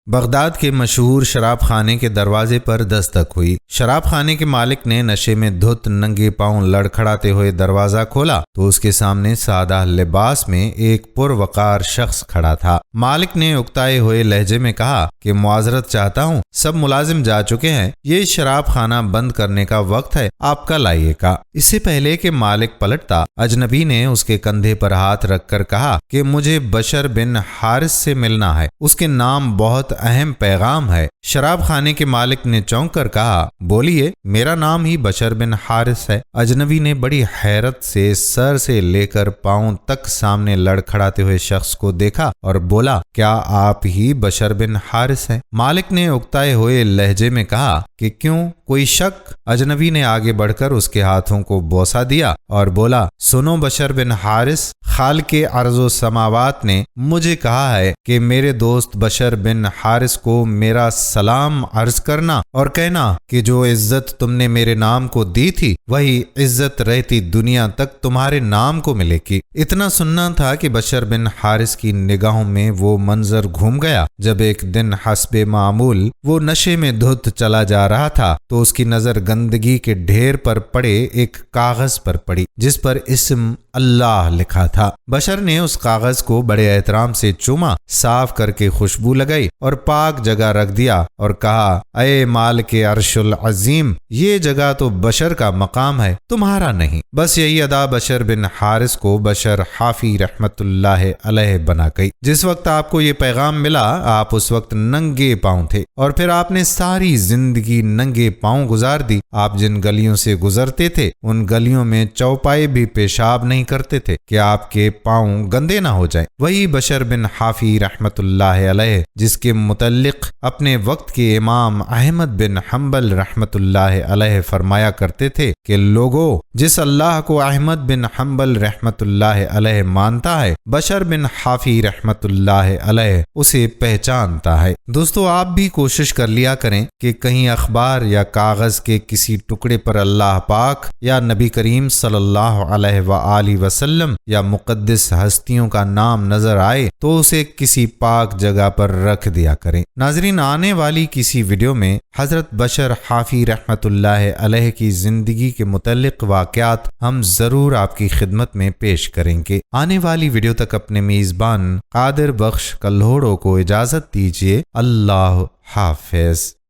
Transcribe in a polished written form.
Baghdad کے مشہور شراب خانے کے دروازے پر دستک ہوئی۔ شراب خانے کے مالک نے نشے میں دھت ننگے پاؤں لڑکھڑاتے ہوئے دروازہ کھولا تو اس کے سامنے سادہ لباس میں ایک پروقار شخص کھڑا تھا۔ مالک نے اکتائے ہوئے لہجے میں کہا کہ معذرت چاہتا ہوں، سب ملازم جا چکے ہیں، یہ شراب خانہ بند کرنے کا وقت ہے، آپ کل آئیے گا۔ اس سے پہلے کہ مالک پلٹتا، اجنبی نے اس کے کندھے پر ہاتھ رکھ کر کہا کہ مجھے بشر بن حارث سے ملنا ہے، اس کے نام بہت اہم پیغام ہے۔ شراب خانے کے مالک نے چونک کر کہا، بولیے، میرا نام ہی بشر بن حارث ہے۔ اجنبی نے بڑی حیرت سے سر سے لے کر پاؤں تک سامنے لڑکھڑاتے ہوئے شخص کو دیکھا اور بولا، کیا آپ ہی بشر بن حارث ہیں؟ مالک نے اکتائے ہوئے لہجے میں کہا کہ کیوں، کوئی شک؟ اجنبی نے آگے بڑھ کر اس کے ہاتھوں کو بوسہ دیا اور بولا، سنو بشر بن حارث، خالق ارض و سماوات نے مجھے کہا ہے کہ میرے دوست بشر بن حارث کو میرا سلام عرض کرنا اور کہنا کہ جو عزت تم نے میرے نام کو دی تھی وہی عزت رہتی دنیا تک تمہارے نام کو ملے گی۔ اتنا سننا تھا کہ بشر بن حارث کی نگاہوں میں وہ منظر گھوم گیا جب ایک دن حسب معمول وہ نشے میں دھت چلا جا رہا تھا تو اس کی نظر گندگی کے ڈھیر پر پڑے ایک کاغذ پر پڑی جس پر اسم اللہ لکھا تھا۔ بشر نے اس کاغذ کو بڑے احترام سے چوما، صاف کر کے خوشبو لگائی اور پاک جگہ رکھ دیا اور کہا، اے مالک عرش العظیم، یہ جگہ تو بشر کا مقام ہے، تمہارا نہیں۔ بس یہی ادا بشر بن حارث کو بشر حافی رحمت اللہ علیہ بنا گئی۔ جس وقت آپ کو یہ پیغام ملا آپ اس وقت ننگے پاؤں تھے اور پھر آپ نے ساری زندگی ننگے پاؤں گزار دی۔ آپ جن گلیوں سے گزرتے تھے ان گلیوں میں چوپائے بھی پیشاب نہیں کرتے تھے کہ آپ کے پاؤں گندے نہ ہو جائیں۔ وہی بشر بن حافی رحمت اللہ علیہ جس کے متعلق اپنے وقت کے امام احمد بن حنبل رحمت اللہ علیہ فرمایا کرتے تھے کہ لوگوں، جس اللہ کو احمد بن حنبل رحمت اللہ علیہ مانتا ہے، بشر بن حافی رحمت اللہ علیہ اسے پہچانتا ہے۔ دوستو، آپ بھی کوشش کر لیا کریں کہ کہیں اخبار یا کاغذ کے کسی ٹکڑے پر اللہ پاک یا نبی کریم صلی اللہ علیہ وآلہ وسلم یا مقدس ہستیوں کا نام نظر آئے تو اسے کسی پاک جگہ پر رکھ دیا کریں۔ ناظرین، آنے والی کسی ویڈیو میں حضرت بشر حافی رحمت اللہ علیہ کی زندگی کے متعلق واقعات ہم ضرور آپ کی خدمت میں پیش کریں گے۔ آنے والی ویڈیو تک اپنے میزبان قادر بخش کلہوڑوں کو اجازت دیجیے۔ اللہ حافظ۔